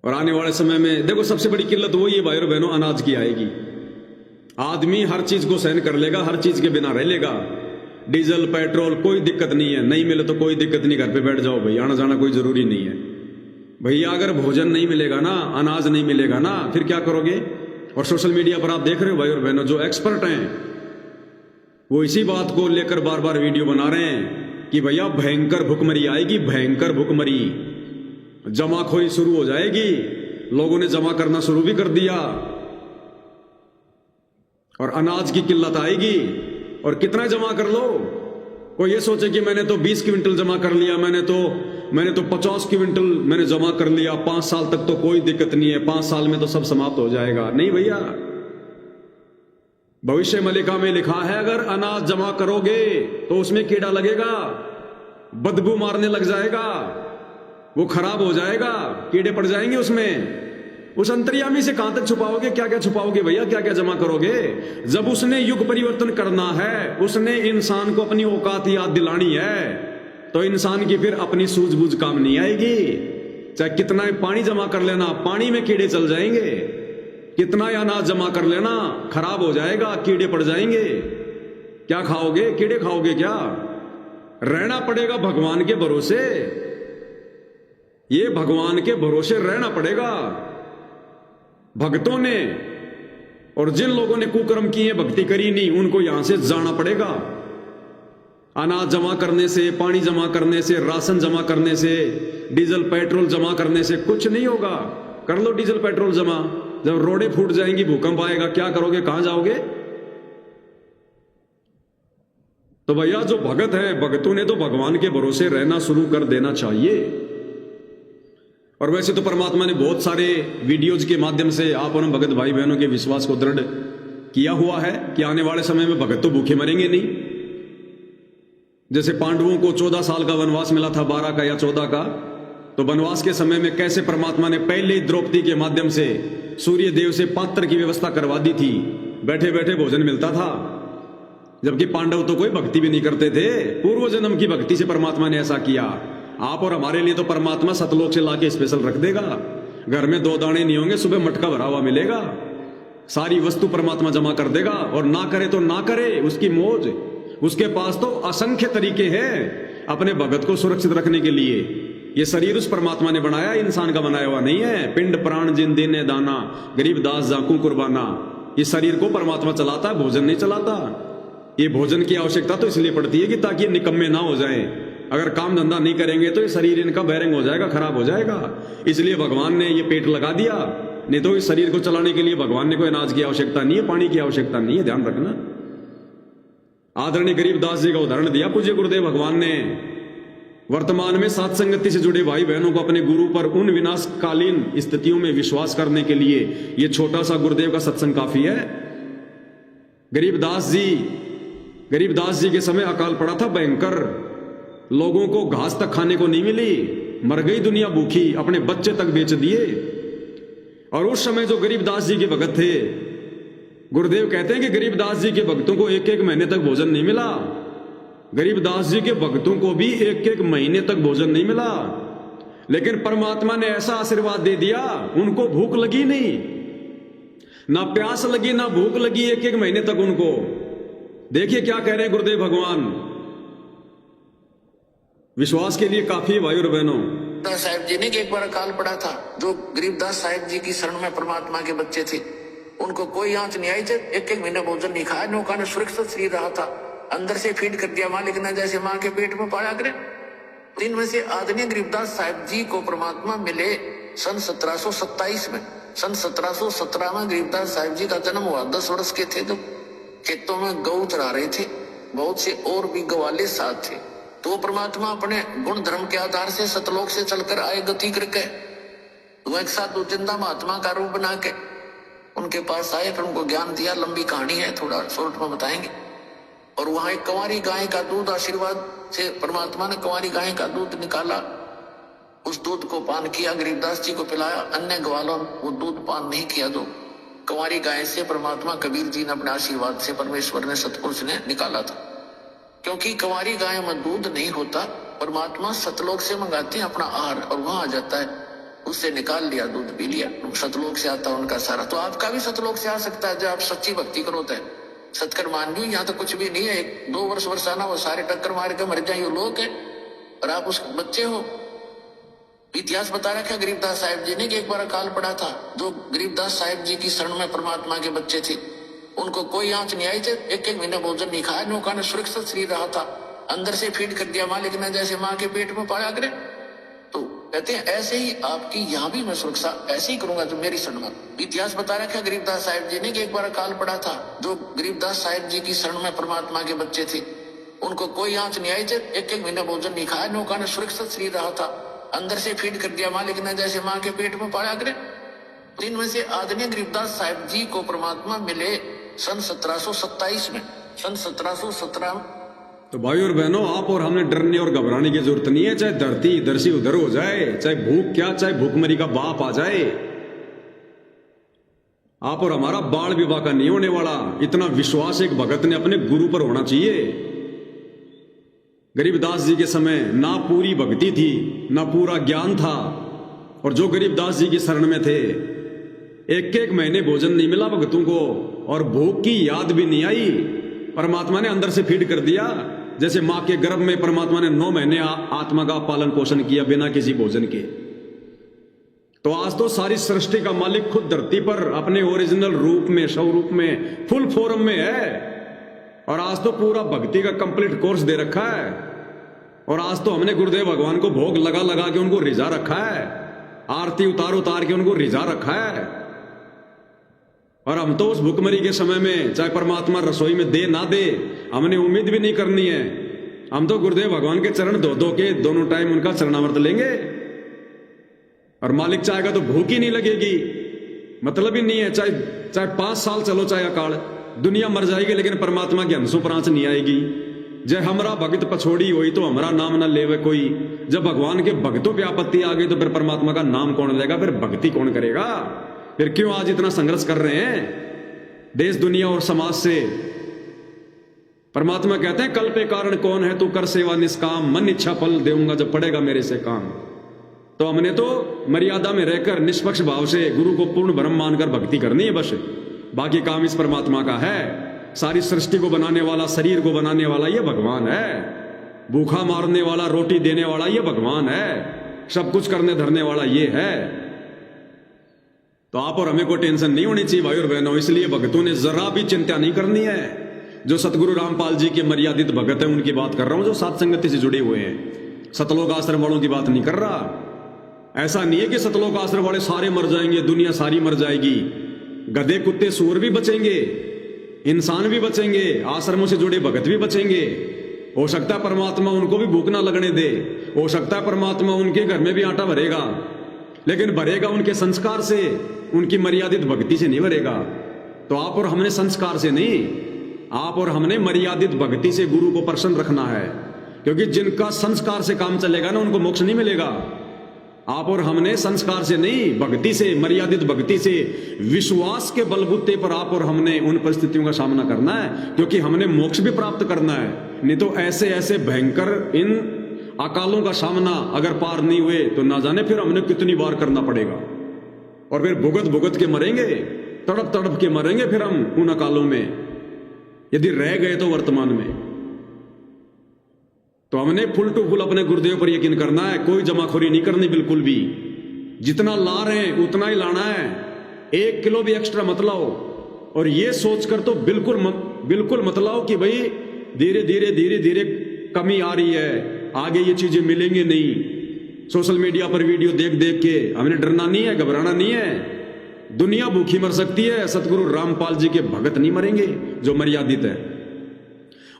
और आने वाले समय में देखो सबसे बड़ी किल्लत वो ये भाई और बहनों अनाज की आएगी। आदमी हर चीज को सहन कर लेगा, हर चीज के बिना रह लेगा। डीजल पेट्रोल कोई दिक्कत नहीं है, नहीं मिले तो कोई दिक्कत नहीं, घर पे बैठ जाओ भाई, आना जाना कोई जरूरी नहीं है। भैया अगर भोजन नहीं मिलेगा ना, अनाज नहीं मिलेगा ना, फिर क्या करोगे? और सोशल मीडिया पर आप देख रहे हो भाई और बहनों, जो एक्सपर्ट हैं वो इसी बात को लेकर बार बार वीडियो बना रहे हैं कि भैया भयंकर भुखमरी आएगी, भयंकर भुखमरी, जमाखोरी शुरू हो जाएगी। लोगों ने जमा करना शुरू भी कर दिया और अनाज की किल्लत आएगी। और कितना जमा कर लो? कोई ये सोचे कि मैंने तो 20 क्विंटल जमा कर लिया, मैंने तो 50 क्विंटल मैंने जमा कर लिया, 5 साल तक तो कोई दिक्कत नहीं है, 5 साल में तो सब समाप्त हो जाएगा। नहीं भैया, भविष्य मलिका में लिखा है अगर अनाज जमा करोगे तो उसमें कीड़ा लगेगा, बदबू मारने लग जाएगा, वो खराब हो जाएगा, कीड़े पड़ जाएंगे उसमें। उस अंतर्यामी से कहां तक छुपाओगे? क्या क्या छुपाओगे भैया, क्या क्या जमा करोगे? जब उसने युग परिवर्तन करना है, उसने इंसान को अपनी औकात याद दिलानी है, तो इंसान की फिर अपनी सूझबूझ काम नहीं आएगी। चाहे कितना पानी जमा कर लेना, पानी में कीड़े चल जाएंगे। कितना अनाज जमा कर लेना, खराब हो जाएगा, कीड़े पड़ जाएंगे। क्या खाओगे? कीड़े खाओगे क्या? रहना पड़ेगा भगवान के भरोसे, ये भगवान के भरोसे रहना पड़ेगा। भक्तों ने और जिन लोगों ने कुकर्म किए, भक्ति करी नहीं, उनको यहां से जाना पड़ेगा। अनाज जमा करने से, पानी जमा करने से, राशन जमा करने से, डीजल पेट्रोल जमा करने से कुछ नहीं होगा। कर लो डीजल पेट्रोल जमा, जब रोडें फूट जाएंगी, भूकंप आएगा, क्या करोगे? कहां जाओगे? तो भैया जो भगत है, भगतों ने तो भगवान के भरोसे रहना शुरू कर देना चाहिए। और वैसे तो परमात्मा ने बहुत सारे वीडियोज के माध्यम से आप और भगत भाई बहनों के विश्वास को दृढ़ किया हुआ है कि आने वाले समय में भगत तो भूखे मरेंगे नहीं। जैसे पांडवों को 14 साल का वनवास मिला था, 12 का या 14 का, तो वनवास के समय में कैसे परमात्मा ने पहले ही द्रौपदी के माध्यम से सूर्य देव से पात्र की व्यवस्था करवा दी थी, बैठे बैठे भोजन मिलता था। जबकि पांडव तो कोई भक्ति भी नहीं करते थे, पूर्व जन्म की भक्ति से परमात्मा ने ऐसा किया। आप और हमारे लिए तो परमात्मा सतलोक से लाके स्पेशल रख देगा। घर में 2 दाने नहीं होंगे, सुबह मटका भरा हुआ मिलेगा, सारी वस्तु परमात्मा जमा कर देगा। और ना करे तो ना करे, उसकी मौज। उसके पास तो असंख्य तरीके हैं अपने भगत को सुरक्षित रखने के लिए। ये शरीर उस परमात्मा ने बनाया, इंसान का बनाया हुआ नहीं है। पिंड प्राण जिन देने दाना, गरीब दास जाकू कुर्बाना। इस शरीर को परमात्मा चलाता है, भोजन नहीं चलाता। ये भोजन की आवश्यकता तो इसलिए पड़ती है कि ताकि ये निकम्मे ना हो जाए। अगर काम धंधा नहीं करेंगे तो ये शरीर इनका बैरिंग हो जाएगा, खराब हो जाएगा। इसलिए भगवान ने ये पेट लगा दिया। नहीं तो इस शरीर को चलाने के लिए भगवान ने कोई अनाज की आवश्यकता नहीं है, पानी की आवश्यकता नहीं है, ध्यान रखना। आदरणीय गरीबदास जी का उदाहरण दिया पूज्य गुरुदेव भगवान ने। वर्तमान में साथ संगति से जुड़े भाई बहनों को अपने गुरु पर उन विनाशकालीन स्थितियों में विश्वास करने के लिए ये छोटा सा गुरुदेव का सत्संग काफी है। गरीबदास जी के समय अकाल पड़ा था भयंकर। लोगों को घास तक खाने को नहीं मिली, मर गई दुनिया भूखी, अपने बच्चे तक बेच दिए। और उस समय जो गरीबदास जी के भगत थे, गुरुदेव कहते हैं कि गरीबदास जी के भक्तों को 1-1 महीने तक भोजन नहीं मिला। गरीबदास जी के भक्तों को भी 1-1 महीने तक भोजन नहीं मिला। लेकिन परमात्मा ने ऐसा आशीर्वाद दे दिया, उनको भूख लगी नहीं, ना प्यास लगी, ना भूख लगी 1-1 महीने तक उनको। देखिए क्या कह रहे हैं गुरुदेव भगवान, विश्वास के लिए काफी है भाई और बहनों। साहिब जी ने एक बार अकाल पड़ा था, जो गरीबदास साहिब जी की शरण में परमात्मा के बच्चे थे, उनको कोई आंच नहीं आई थी, 1-1 महीना भोजन नहीं खाया। नौका ने सुरक्षित शरीर रहा था, अंदर से फीड कर दिया मालिक ने, जैसे माँ के पेट में पाया करे। दिन में से आदरणीय गरीबदास साहिब जी को परमात्मा मिले सन 1727 में। सन 1717 में गरीबदास साहिब जी का जन्म हुआ। 10 वर्ष के थे, तो खेतों में गऊ चरा रहे थे, बहुत से और भी गवाले साथ थे। तो परमात्मा अपने गुण धर्म के आधार से सतलोक से चलकर आए गति करके, वो एक साथ 2 जिंदा महात्मा का रूप बना के उनके पास आए, फिर उनको ज्ञान दिया। लंबी कहानी है, थोड़ा शॉर्ट में बताएंगे। और वहां एक कंवारी गाय का दूध, आशीर्वाद से परमात्मा ने कंवारी गाय का दूध निकाला, उस दूध को पान किया, गरीबदास जी को पिलाया। अन्य ग्वालों वो दूध पान नहीं किया, जो कंवारी गाय से परमात्मा कबीर जी ने अपने आशीर्वाद से, परमेश्वर ने, सतपुरुष ने निकाला था। क्योंकि कंवारी गाय में दूध नहीं होता, परमात्मा सतलोक से मंगाते हैं अपना आहार, और वहां आ जाता है उससे निकाल लिया, दूध पी लिया। सतलोक से आता उनका सारा, तो आपका भी सतलोक से आ सकता है जब आप सच्ची भक्ति करो। तो सतकर मान लो, यहाँ तो कुछ भी नहीं है। 1-2 वर्ष आना, वो सारे टक्कर मार के मर जाए, ये लोग है और आप उस बच्चे हो। इतिहास बता रखा है गरीबदास साहिब जी ने कि एक बार अकाल पड़ा था। जो गरीबदास साहिब जी की शरण में परमात्मा के बच्चे थे, उनको कोई आंच नहीं आई थी। 1-1 महीने भोजन नहीं खाया, नौका ने सुरक्षित शरीर रहा था। अंदर से फीड कर दिया मालिक ने, जैसे माँ के पेट में पाया करे। तो कहते हैं ऐसे ही आपकी यहाँ भी मैं सुरक्षा ऐसे ही करूंगा जो मेरी शरण में। इतिहास बता रखा है गरीबदास साहिब जी ने कि एक बार अकाल पड़ा था। जो गरीबदास साहिब जी की शरण में परमात्मा के बच्चे थे, उनको कोई आंच नहीं आई थी। 1-1 महीने भोजन नहीं खाया, नौका ने सुरक्षित शरीर रहा था। अंदर से फीड कर दिया मालिक ने, जैसे माँ के पेट में पाया करे। इनमें से आदरणीय गरीबदास साहिब जी को परमात्मा मिले सन 1727 में। सन 1717 में। तो भाई और बहनों, आप और हमने डरने और घबराने की जरूरत नहीं है। चाहे धरती इधर से उधर हो जाए, चाहे भूख क्या, चाहे भूखमरी का बाप आ जाए, आप और हमारा बाल विवाह का नहीं होने वाला। इतना विश्वास एक भगत ने अपने गुरु पर होना चाहिए। गरीबदास जी के समय ना पूरी भक्ति थी, ना पूरा ज्ञान था, और जो गरीबदास जी की शरण में थे, 1-1 महीने भोजन नहीं मिला भगतों को, और भूख की याद भी नहीं आई। परमात्मा ने अंदर से फीड कर दिया, जैसे मां के गर्भ में परमात्मा ने 9 महीने आत्मा का पालन पोषण किया बिना किसी भोजन के। तो आज तो सारी सृष्टि का मालिक खुद धरती पर अपने ओरिजिनल रूप में, स्वरूप में, फुल फॉर्म में है। और आज तो पूरा भक्ति का कंप्लीट कोर्स दे रखा है। और आज तो हमने गुरुदेव भगवान को भोग लगा लगा के उनको रिझा रखा है, आरती उतार उतार के उनको रिझा रखा है। और हम तो उस भुखमरी के समय में, चाहे परमात्मा रसोई में दे ना दे, हमने उम्मीद भी नहीं करनी है। हम तो गुरुदेव भगवान के चरण धो धो के दोनों टाइम उनका चरणामृत लेंगे, और मालिक चाहेगा तो भूख ही नहीं लगेगी। मतलब ही नहीं है, चाहे 5 साल चलो, चाहे अकाल, दुनिया मर जाएगी, लेकिन परमात्मा की हंसों पर आंच नहीं आएगी। जय हमरा भगत पछोड़ी हुई तो हमारा नाम ना लेवे कोई। जब भगवान के भक्तों पे आपत्ति आ गई तो फिर परमात्मा का नाम कौन लेगा, फिर भक्ति कौन करेगा? फिर क्यों आज इतना संघर्ष कर रहे हैं देश दुनिया और समाज से? परमात्मा कहते हैं कल पे कारण कौन है, तू कर सेवा निष्काम, मन इच्छा फल देऊंगा जब पड़ेगा मेरे से काम। तो हमने तो मर्यादा में रहकर निष्पक्ष भाव से गुरु को पूर्ण ब्रह्म मानकर भक्ति करनी है बस। बाकी काम इस परमात्मा का है। सारी सृष्टि को बनाने वाला, शरीर को बनाने वाला ये भगवान है। भूखा मारने वाला, रोटी देने वाला ये भगवान है। सब कुछ करने धरने वाला ये है। तो आप और हमें कोई टेंशन नहीं होनी चाहिए भाई और बहनों। इसलिए भक्तों ने जरा भी चिंता नहीं करनी है। जो सतगुरु रामपाल जी के मर्यादित भगत है उनकी बात कर रहा हूं, जो सात संगति से जुड़े हुए हैं। सतलोक आश्रम वालों की बात नहीं कर रहा। ऐसा नहीं है कि सतलोक आश्रम वाले सारे मर जाएंगे, दुनिया सारी मर जाएगी। गधे कुत्ते सूअर भी बचेंगे, इंसान भी बचेंगे, आश्रमों से जुड़े भगत भी बचेंगे। हो सकता है परमात्मा उनको भी भूख ना लगने दे, हो सकता है परमात्मा उनके घर में भी आटा भरेगा, लेकिन भरेगा उनके संस्कार से, उनकी मर्यादित भक्ति से नहीं भरेगा। तो आप और हमने संस्कार से नहीं, आप और हमने मर्यादित भक्ति से गुरु को प्रसन्न रखना है। क्योंकि जिनका संस्कार से काम चलेगा ना, उनको मोक्ष नहीं मिलेगा। आप और हमने संस्कार से नहीं, भक्ति से, मर्यादित भक्ति से, विश्वास के बलबूते पर आप और हमने उन परिस्थितियों का सामना करना है, क्योंकि हमने मोक्ष भी प्राप्त करना है। नहीं तो ऐसे ऐसे भयंकर इन अकालों का सामना अगर पार नहीं हुए तो ना जाने फिर हमने कितनी बार करना पड़ेगा। और फिर भुगत भुगत के मरेंगे, तड़प तड़प के मरेंगे फिर हम उन अकालों में, यदि रह गए तो वर्तमान में। तो हमने फुल टू फुल अपने गुरुदेव पर यकीन करना है, कोई जमाखोरी नहीं करनी बिल्कुल भी। जितना ला रहे हैं उतना ही लाना है, 1 किलो भी एक्स्ट्रा मत लाओ। और ये सोचकर तो बिल्कुल मत लाओ कि भाई धीरे धीरे धीरे धीरे कमी आ रही है, आगे ये चीजें मिलेंगी नहीं। सोशल मीडिया पर वीडियो देख देख के हमने डरना नहीं है, घबराना नहीं है। दुनिया भूखी मर सकती है, सतगुरु रामपाल जी के भगत नहीं मरेंगे जो मर्यादित है।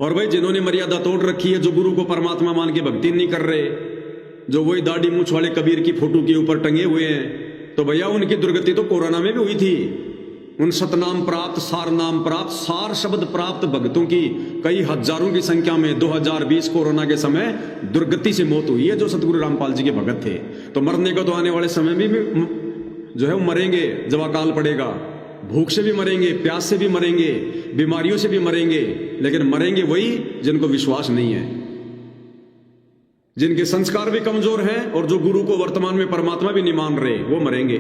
और भाई जिन्होंने मर्यादा तोड़ रखी है, जो गुरु को परमात्मा मान के भक्ति नहीं कर रहे, जो वही दाढ़ी मूछ वाले कबीर की फोटो के ऊपर टंगे हुए हैं, तो भैया उनकी दुर्गति तो कोरोना में भी हुई थी। उन सतनाम प्राप्त, सार नाम प्राप्त, सार शब्द प्राप्त भक्तों की कई हजारों की संख्या में 2020 कोरोना के समय दुर्गति से मौत हुई है, जो सतगुरु रामपाल जी के भगत थे। तो मरने को तो आने वाले समय में भी जो है वो मरेंगे जब अकाल पड़ेगा। भूख से भी मरेंगे, प्यास से भी मरेंगे, बीमारियों से भी मरेंगे, लेकिन मरेंगे वही जिनको विश्वास नहीं है। जिनके संस्कार भी कमजोर हैं और जो गुरु को वर्तमान में परमात्मा भी नहीं मान रहे, वो मरेंगे।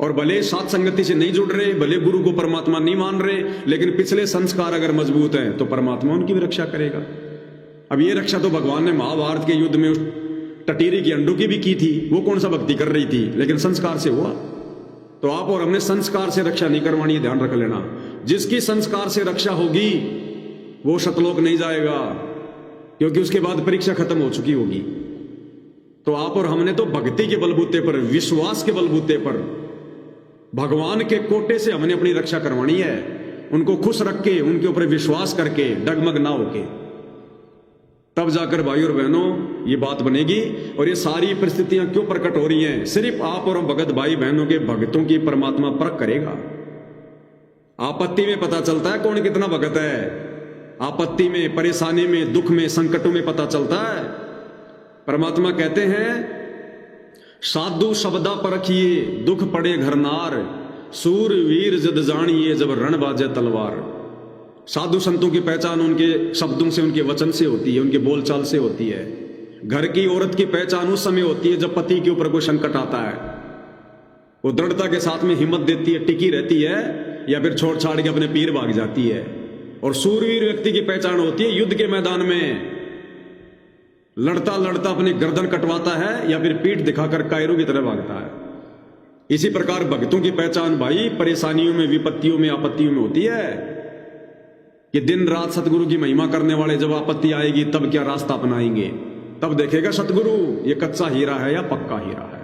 और भले सात संगति से नहीं जुड़ रहे, भले गुरु को परमात्मा नहीं मान रहे, लेकिन पिछले संस्कार अगर मजबूत हैं तो परमात्मा उनकी भी रक्षा करेगा। अब ये रक्षा तो भगवान ने महाभारत के युद्ध में उस टटीरी की अंडू की भी की थी। वो कौन सा भक्ति कर रही थी, लेकिन संस्कार से हुआ। तो आप और हमने संस्कार से रक्षा नहीं करवानी है, ध्यान रख लेना। जिसकी संस्कार से रक्षा होगी वो शतलोक नहीं जाएगा, क्योंकि उसके बाद परीक्षा खत्म हो चुकी होगी। तो आप और हमने तो भक्ति के बलबूते पर, विश्वास के बलबूते पर, भगवान के कोटे से हमने अपनी रक्षा करवानी है। उनको खुश रख के, उनके ऊपर विश्वास करके, डगमग ना होके, तब जाकर भाई और बहनों ये बात बनेगी। और ये सारी परिस्थितियां क्यों प्रकट हो रही हैं? सिर्फ आप और भगत भाई बहनों के भक्तों की परमात्मा परख करेगा। आपत्ति में पता चलता है कौन कितना भगत है। आपत्ति में, परेशानी में, दुख में, संकटों में पता चलता है। परमात्मा कहते हैं, साधु शब्दा परखिए दुख पड़े घरनार, सूर वीर जद जानिए जब रण बाजे तलवार। साधु संतों की पहचान उनके शब्दों से, उनके वचन से होती है, उनके बोलचाल से होती है। घर की औरत की पहचान उस समय होती है जब पति के ऊपर कोई संकट आता है। वो दृढ़ता के साथ में हिम्मत देती है, टिकी रहती है, या फिर छोड़ छाड़ के अपने पीर भाग जाती है। और सूरवीर व्यक्ति की पहचान होती है युद्ध के मैदान में लड़ता लड़ता अपनी गर्दन कटवाता है, या फिर पीठ दिखाकर कायरों की तरह भागता है। इसी प्रकार भक्तों की पहचान भाई परेशानियों में, विपत्तियों में, आपत्तियों में होती है। कि दिन रात सतगुरु की महिमा करने वाले जब आपत्ति आएगी तब क्या रास्ता अपनाएंगे, तब देखेगा सतगुरु ये कच्चा हीरा है या पक्का हीरा है।